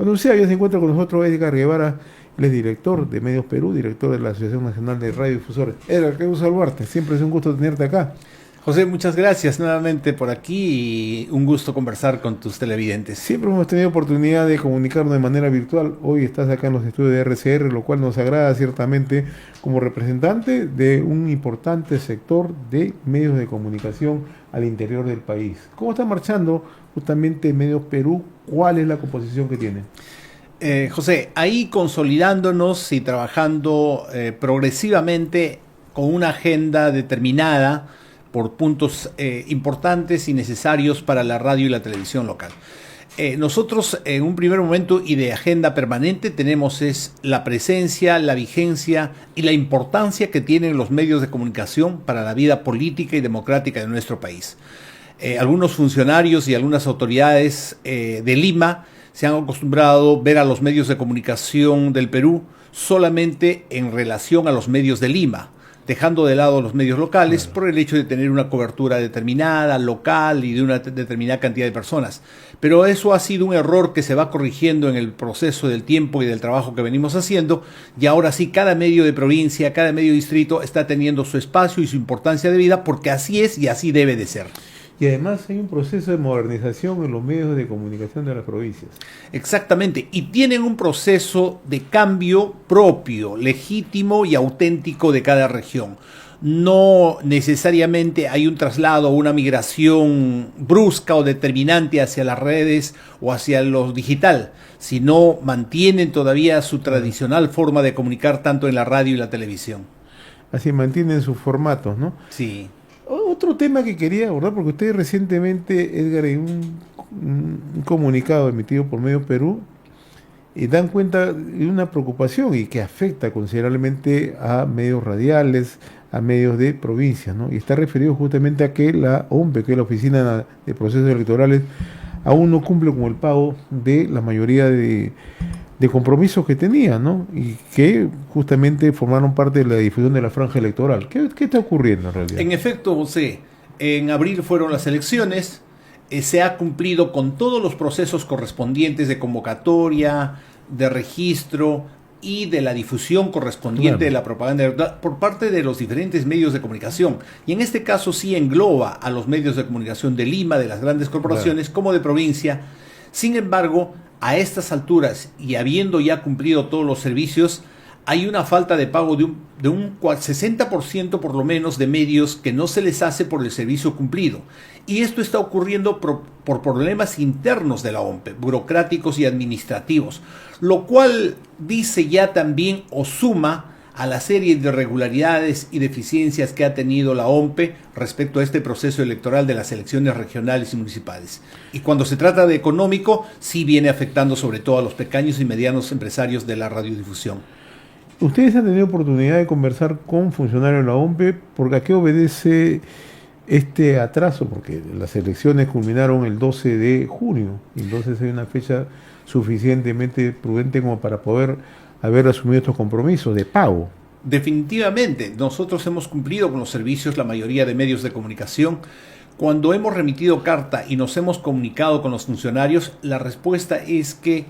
pronunciado. Ya se encuentra con nosotros Edgar Guevara, él es director de Medios Perú, director de la Asociación Nacional de Radiodifusores. Edgar, qué gusto saludarte, siempre es un gusto tenerte acá. José, muchas gracias nuevamente por aquí y un gusto conversar con tus televidentes. Siempre hemos tenido oportunidad de comunicarnos de manera virtual. Hoy estás acá en los estudios de RCR, lo cual nos agrada ciertamente como representante de un importante sector de medios de comunicación al interior del país. ¿Cómo está marchando justamente Medios Perú? ¿Cuál es la composición que tiene? José, ahí consolidándonos y trabajando progresivamente con una agenda determinada por puntos importantes y necesarios para la radio y la televisión local. Nosotros en un primer momento y de agenda permanente tenemos es la presencia, la vigencia y la importancia que tienen los medios de comunicación para la vida política y democrática de nuestro país. Algunos funcionarios y algunas autoridades de Lima se han acostumbrado a ver a los medios de comunicación del Perú solamente en relación a los medios de Lima, dejando de lado los medios locales por el hecho de tener una cobertura determinada, local y de una determinada cantidad de personas. Pero eso ha sido un error que se va corrigiendo en el proceso del tiempo y del trabajo que venimos haciendo, y ahora sí cada medio de provincia, cada medio de distrito está teniendo su espacio y su importancia de vida, porque así es y así debe de ser. Y además hay un proceso de modernización en los medios de comunicación de las provincias. Exactamente, y tienen un proceso de cambio propio, legítimo y auténtico de cada región. No necesariamente hay un traslado o una migración brusca o determinante hacia las redes o hacia lo digital, sino mantienen todavía su tradicional forma de comunicar tanto en la radio y la televisión. Así mantienen sus formatos, ¿no? Sí. Otro tema que quería abordar, porque ustedes recientemente, Edgar, en un comunicado emitido por Medio Perú, dan cuenta de una preocupación y que afecta considerablemente a medios radiales, a medios de provincias, ¿no? Y está referido justamente a que la OMPE, que es la Oficina de Procesos Electorales, aún no cumple con el pago de la mayoría de compromisos que tenía, ¿no? Y que justamente formaron parte de la difusión de la franja electoral. ¿Qué está ocurriendo en realidad? En efecto, José, en abril fueron las elecciones, se ha cumplido con todos los procesos correspondientes de convocatoria, de registro y de la difusión correspondiente de la propaganda electoral por parte de los diferentes medios de comunicación. Y en este caso sí engloba a los medios de comunicación de Lima, de las grandes corporaciones, como de provincia. Sin embargo, a estas alturas y habiendo ya cumplido todos los servicios, hay una falta de pago de un 60% por lo menos de medios que no se les hace por el servicio cumplido. Y esto está ocurriendo por problemas internos de la OMPE, burocráticos y administrativos, lo cual dice ya también o suma a la serie de irregularidades y deficiencias que ha tenido la OMPE respecto a este proceso electoral de las elecciones regionales y municipales. Y cuando se trata de económico, sí viene afectando sobre todo a los pequeños y medianos empresarios de la radiodifusión. ¿Ustedes han tenido oportunidad de conversar con funcionarios de la OMPE? Porque ¿a qué obedece este atraso? Porque las elecciones culminaron el 12 de junio, y entonces hay una fecha suficientemente prudente como para poder haber asumido estos compromisos de pago. Definitivamente, nosotros hemos cumplido con los servicios, la mayoría de medios de comunicación. Cuando hemos remitido carta y nos hemos comunicado con los funcionarios, la respuesta es que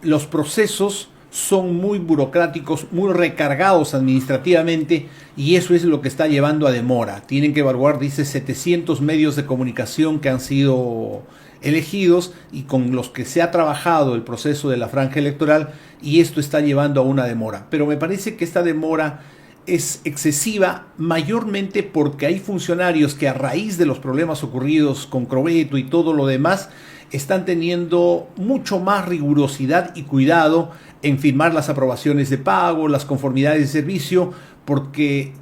los procesos son muy burocráticos, muy recargados administrativamente, y eso es lo que está llevando a demora. Tienen que evaluar, dice, 700 medios de comunicación que han sido elegidos y con los que se ha trabajado el proceso de la franja electoral, y esto está llevando a una demora. Pero me parece que esta demora es excesiva, mayormente porque hay funcionarios que a raíz de los problemas ocurridos con Crobeto y todo lo demás, están teniendo mucho más rigurosidad y cuidado en firmar las aprobaciones de pago, las conformidades de servicio, porque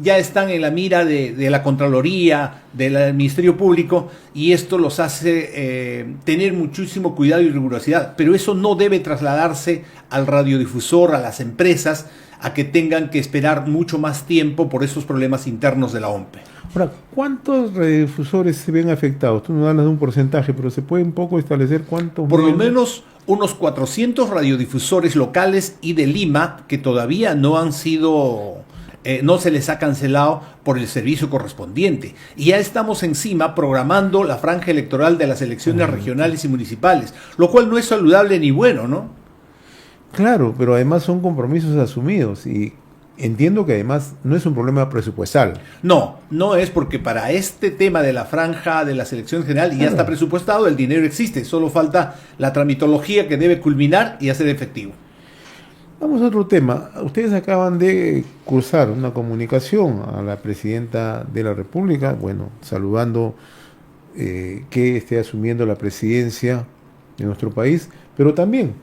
ya están en la mira de la Contraloría, del Ministerio Público, y esto los hace tener muchísimo cuidado y rigurosidad. Pero eso no debe trasladarse al radiodifusor, a las empresas, a que tengan que esperar mucho más tiempo por esos problemas internos de la OMPE. Ahora, ¿cuántos radiodifusores se ven afectados? Tú nos hablas de un porcentaje, pero ¿se puede un poco establecer cuántos? Por lo menos unos 400 radiodifusores locales y de Lima que todavía no han sido no se les ha cancelado por el servicio correspondiente. Y ya estamos encima programando la franja electoral de las elecciones regionales y municipales, lo cual no es saludable ni bueno, ¿no? Claro, pero además son compromisos asumidos y entiendo que además no es un problema presupuestal. No, no es porque para este tema de la franja de la selección general ya está presupuestado, el dinero existe, solo falta la tramitología que debe culminar y hacer efectivo. Vamos a otro tema. Ustedes acaban de cursar una comunicación a la presidenta de la República, bueno, saludando que esté asumiendo la presidencia de nuestro país, pero también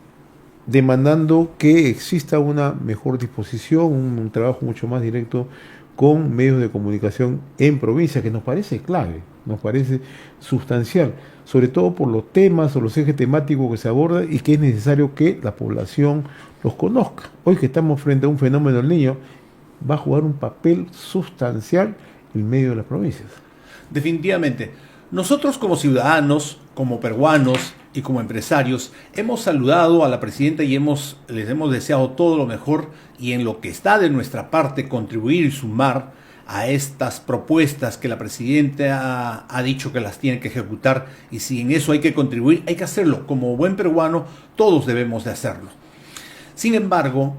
demandando que exista una mejor disposición, un trabajo mucho más directo con medios de comunicación en provincia, que nos parece clave, nos parece sustancial, sobre todo por los temas o los ejes temáticos que se abordan y que es necesario que la población los conozca. Hoy que estamos frente a un fenómeno del Niño, va a jugar un papel sustancial en medio de las provincias. Definitivamente. Nosotros como ciudadanos, como peruanos y como empresarios, hemos saludado a la presidenta y les hemos deseado todo lo mejor y en lo que está de nuestra parte contribuir y sumar a estas propuestas que la presidenta ha dicho que las tiene que ejecutar, y si en eso hay que contribuir, hay que hacerlo. Como buen peruano, todos debemos de hacerlo. Sin embargo,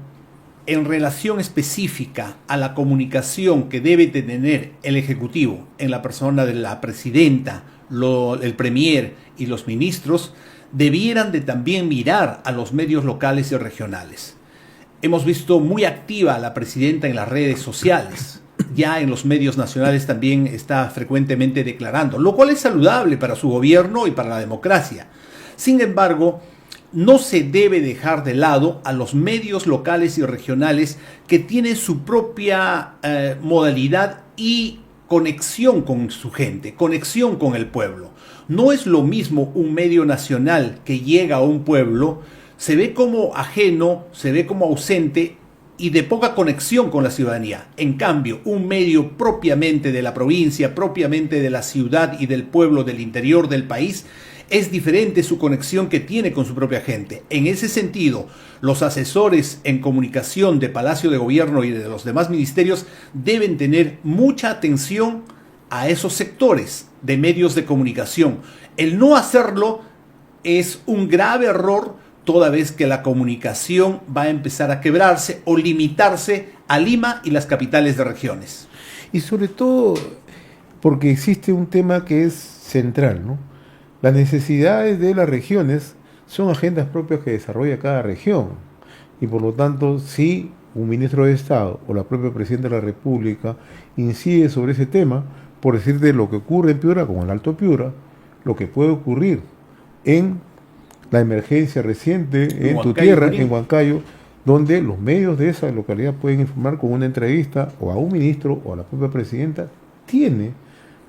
en relación específica a la comunicación que debe tener el Ejecutivo en la persona de la presidenta, el premier y los ministros, debieran de también mirar a los medios locales y regionales. Hemos visto muy activa a la presidenta en las redes sociales, ya en los medios nacionales también está frecuentemente declarando, lo cual es saludable para su gobierno y para la democracia. Sin embargo, no se debe dejar de lado a los medios locales y regionales que tienen su propia modalidad y conexión con su gente, conexión con el pueblo. No es lo mismo un medio nacional que llega a un pueblo, se ve como ajeno, se ve como ausente y de poca conexión con la ciudadanía. En cambio, un medio propiamente de la provincia, propiamente de la ciudad y del pueblo del interior del país, es diferente su conexión que tiene con su propia gente. En ese sentido, los asesores en comunicación de Palacio de Gobierno y de los demás ministerios deben tener mucha atención a esos sectores de medios de comunicación. El no hacerlo es un grave error, toda vez que la comunicación va a empezar a quebrarse o limitarse a Lima y las capitales de regiones. Y sobre todo porque existe un tema que es central, ¿no? Las necesidades de las regiones son agendas propias que desarrolla cada región y por lo tanto si un ministro de Estado o la propia Presidenta de la República incide sobre ese tema, por decirte lo que ocurre en Piura con el Alto Piura, lo que puede ocurrir en la emergencia reciente en tu tierra, en Huancayo, donde los medios de esa localidad pueden informar con una entrevista o a un ministro o a la propia presidenta, tiene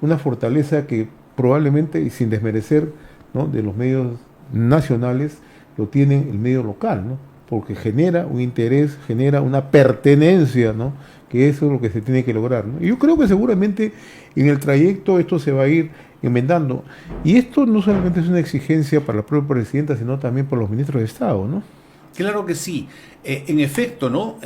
una fortaleza que probablemente, y sin desmerecer, ¿no?, de los medios nacionales, lo tienen el medio local, ¿no? Porque genera un interés, genera una pertenencia, ¿no?, que eso es lo que se tiene que lograr, ¿no? Y yo creo que seguramente en el trayecto esto se va a ir enmendando. Y esto no solamente es una exigencia para la propia presidenta, sino también para los ministros de Estado, ¿no? Claro que sí. En efecto, ¿no?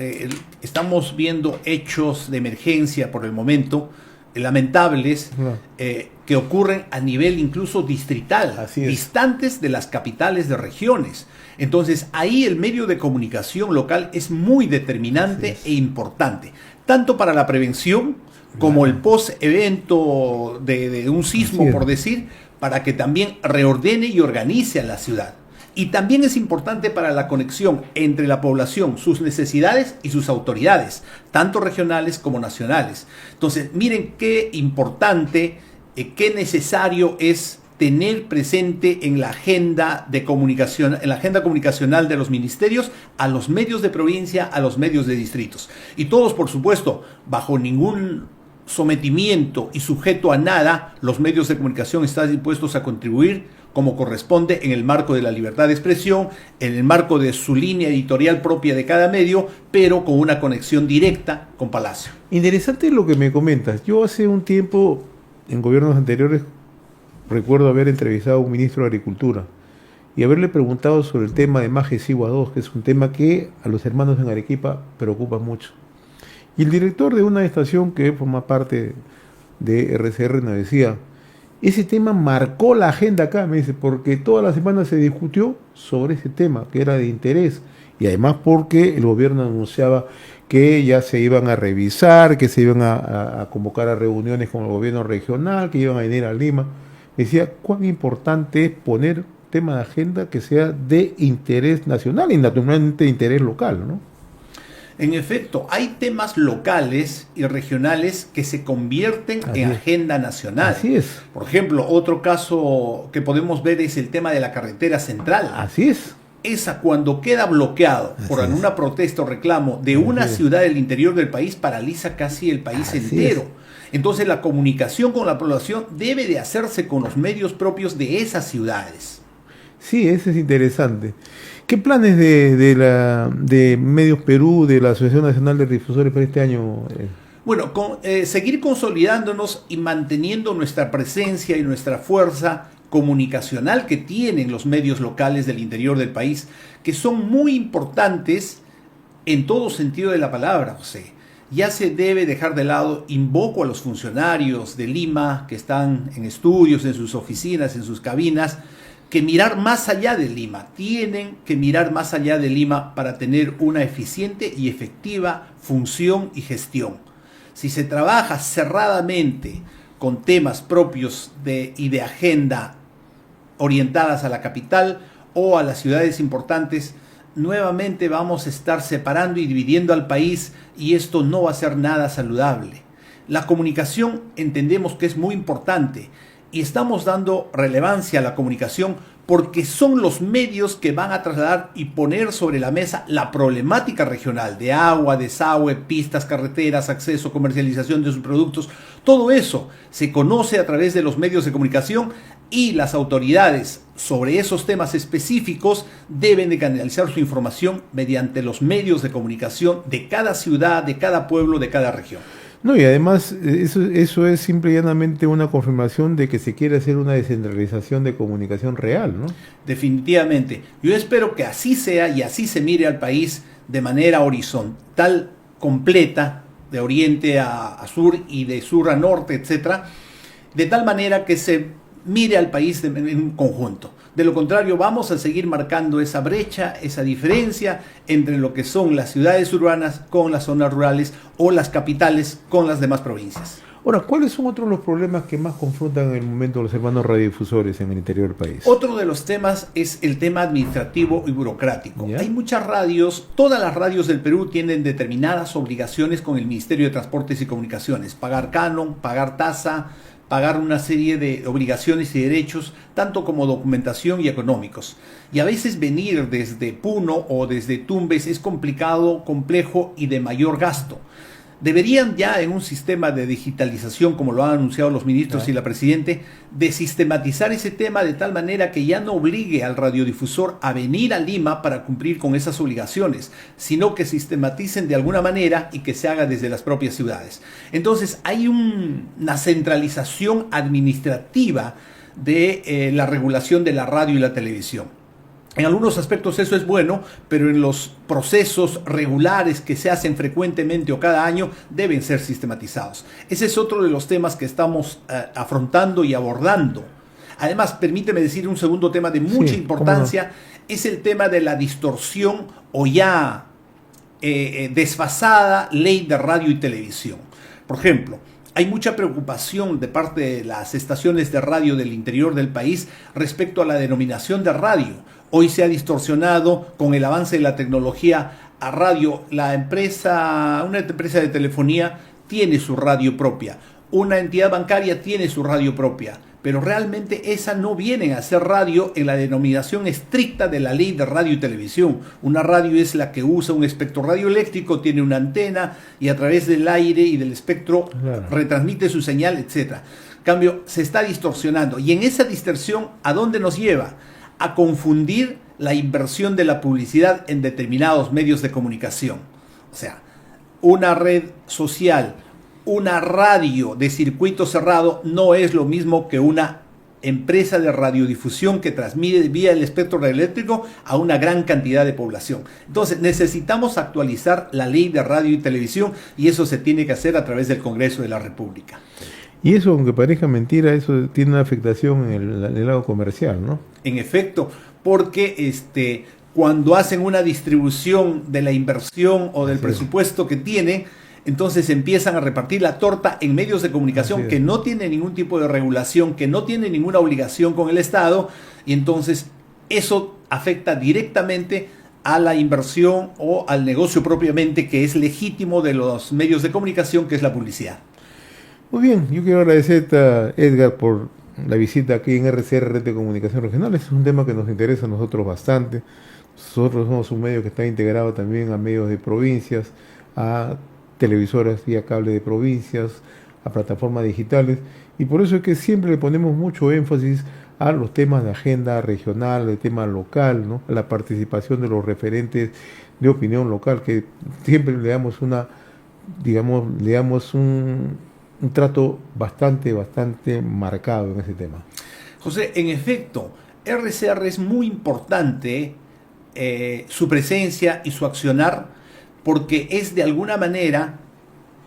Estamos viendo hechos de emergencia por el momento, lamentables, que ocurren a nivel incluso distrital, distantes de las capitales de regiones. Entonces, ahí el medio de comunicación local es muy determinante e importante, tanto para la prevención como el post-evento de un sismo, por decir, para que también reordene y organice a la ciudad. Y también es importante para la conexión entre la población, sus necesidades y sus autoridades, tanto regionales como nacionales. Entonces, miren qué importante, qué necesario es tener presente en la agenda de comunicación, en la agenda comunicacional de los ministerios, a los medios de provincia, a los medios de distritos. Y todos, por supuesto, bajo ningún sometimiento y sujeto a nada, los medios de comunicación están dispuestos a contribuir como corresponde en el marco de la libertad de expresión, en el marco de su línea editorial propia de cada medio, pero con una conexión directa con Palacio. Interesante lo que me comentas. Yo hace un tiempo, en gobiernos anteriores, recuerdo haber entrevistado a un ministro de Agricultura y haberle preguntado sobre el tema de Maje Sigua II, que es un tema que a los hermanos en Arequipa preocupa mucho. Y el director de una estación que forma parte de RCR nos decía, ese tema marcó la agenda acá, me dice, porque toda la semana se discutió sobre ese tema, que era de interés, y además porque el gobierno anunciaba que ya se iban a revisar, que se iban a convocar a reuniones con el gobierno regional, que iban a venir a Lima. Me decía, cuán importante es poner tema de agenda que sea de interés nacional y naturalmente de interés local, ¿no? En efecto, hay temas locales y regionales que se convierten Así en es. agenda nacional. Así es, Por ejemplo, otro caso que podemos ver es el tema de la carretera central. así es, Esa cuando queda bloqueado por Así es. alguna protesta o reclamo de Así una es. ciudad del interior del país, paraliza casi el país Así entero. es. Entonces la comunicación con la población debe de hacerse con los medios propios de esas ciudades. sí, eso es interesante. ¿Qué planes de Medios Perú, de la Asociación Nacional de Difusores para este año? Bueno, seguir consolidándonos y manteniendo nuestra presencia y nuestra fuerza comunicacional que tienen los medios locales del interior del país, que son muy importantes en todo sentido de la palabra, José. Ya se debe dejar de lado, invoco a los funcionarios de Lima que están en estudios, en sus oficinas, en sus cabinas, que mirar más allá de Lima. Tienen que mirar más allá de Lima para tener una eficiente y efectiva función y gestión. Si se trabaja cerradamente con temas propios y de agenda orientadas a la capital o a las ciudades importantes, nuevamente vamos a estar separando y dividiendo al país y esto no va a ser nada saludable. La comunicación entendemos que es muy importante y estamos dando relevancia a la comunicación porque son los medios que van a trasladar y poner sobre la mesa la problemática regional de agua, desagüe, pistas, carreteras, acceso, comercialización de sus productos. Todo eso se conoce a través de los medios de comunicación y las autoridades sobre esos temas específicos deben de canalizar su información mediante los medios de comunicación de cada ciudad, de cada pueblo, de cada región. No, y además eso es simple y llanamente una confirmación de que se quiere hacer una descentralización de comunicación real, ¿no? Definitivamente. Yo espero que así sea y así se mire al país de manera horizontal, completa, de oriente a sur y de sur a norte, etcétera, de tal manera que se mire al país en un conjunto. De lo contrario, vamos a seguir marcando esa brecha, esa diferencia entre lo que son las ciudades urbanas con las zonas rurales o las capitales con las demás provincias. Ahora, ¿cuáles son otros los problemas que más confrontan en el momento a los hermanos radiodifusores en el interior del país? Otro de los temas es el tema administrativo y burocrático. ¿Ya? Hay muchas radios, todas las radios del Perú tienen determinadas obligaciones con el Ministerio de Transportes y Comunicaciones. Pagar canon, pagar tasa, pagar una serie de obligaciones y derechos, tanto como documentación y económicos. Y a veces venir desde Puno o desde Tumbes es complicado, complejo y de mayor gasto. Deberían ya en un sistema de digitalización, como lo han anunciado los ministros y la Presidente, de sistematizar ese tema de tal manera que ya no obligue al radiodifusor a venir a Lima para cumplir con esas obligaciones, sino que sistematicen de alguna manera y que se haga desde las propias ciudades. Entonces hay una centralización administrativa de la regulación de la radio y la televisión. En algunos aspectos eso es bueno, pero en los procesos regulares que se hacen frecuentemente o cada año deben ser sistematizados. Ese es otro de los temas que estamos afrontando y abordando. Además, permíteme decir un segundo tema de mucha importancia, es el tema de la distorsión o ya desfasada ley de radio y televisión. Por ejemplo, hay mucha preocupación de parte de las estaciones de radio del interior del país respecto a la denominación de radio. Hoy se ha distorsionado con el avance de la tecnología a radio. Una empresa de telefonía tiene su radio propia. Una entidad bancaria tiene su radio propia. Pero realmente esa no viene a ser radio en la denominación estricta de la ley de radio y televisión. Una radio es la que usa un espectro radioeléctrico, tiene una antena y a través del aire y del espectro retransmite su señal, etc. En cambio, se está distorsionando. Y en esa distorsión, ¿a dónde nos lleva? A confundir la inversión de la publicidad en determinados medios de comunicación. O sea, una red social, una radio de circuito cerrado no es lo mismo que una empresa de radiodifusión que transmite vía el espectro radioeléctrico a una gran cantidad de población. Entonces necesitamos actualizar la ley de radio y televisión y eso se tiene que hacer a través del Congreso de la República. Y eso, aunque parezca mentira, eso tiene una afectación en el lado comercial, ¿no? En efecto, porque cuando hacen una distribución de la inversión o del presupuesto que tienen, entonces empiezan a repartir la torta en medios de comunicación que no tienen ningún tipo de regulación, que no tienen ninguna obligación con el Estado, y entonces eso afecta directamente a la inversión o al negocio propiamente que es legítimo de los medios de comunicación, que es la publicidad. Muy bien, yo quiero agradecerte a Edgar por la visita aquí en RCR, Red de Comunicación Regional. Es un tema que nos interesa a nosotros bastante. Nosotros somos un medio que está integrado también a medios de provincias, a televisoras y a cable de provincias, a plataformas digitales, y por eso es que siempre le ponemos mucho énfasis a los temas de agenda regional, de tema local, ¿no? A la participación de los referentes de opinión local, que siempre le damos un trato bastante marcado en ese tema. José, en efecto, RCR es muy importante su presencia y su accionar, porque es de alguna manera,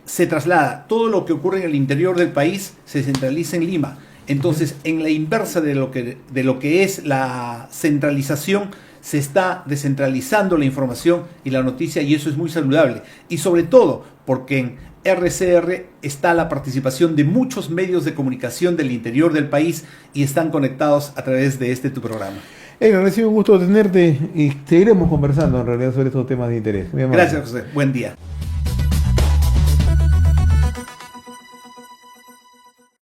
se traslada todo lo que ocurre en el interior del país, se centraliza en Lima. Entonces, en la inversa de lo que es la centralización, se está descentralizando la información y la noticia, y eso es muy saludable. Y sobre todo, porque en RCR está la participación de muchos medios de comunicación del interior del país y están conectados a través de tu programa. Ha sido un gusto tenerte y seguiremos conversando en realidad sobre estos temas de interés. Gracias, José. Buen día.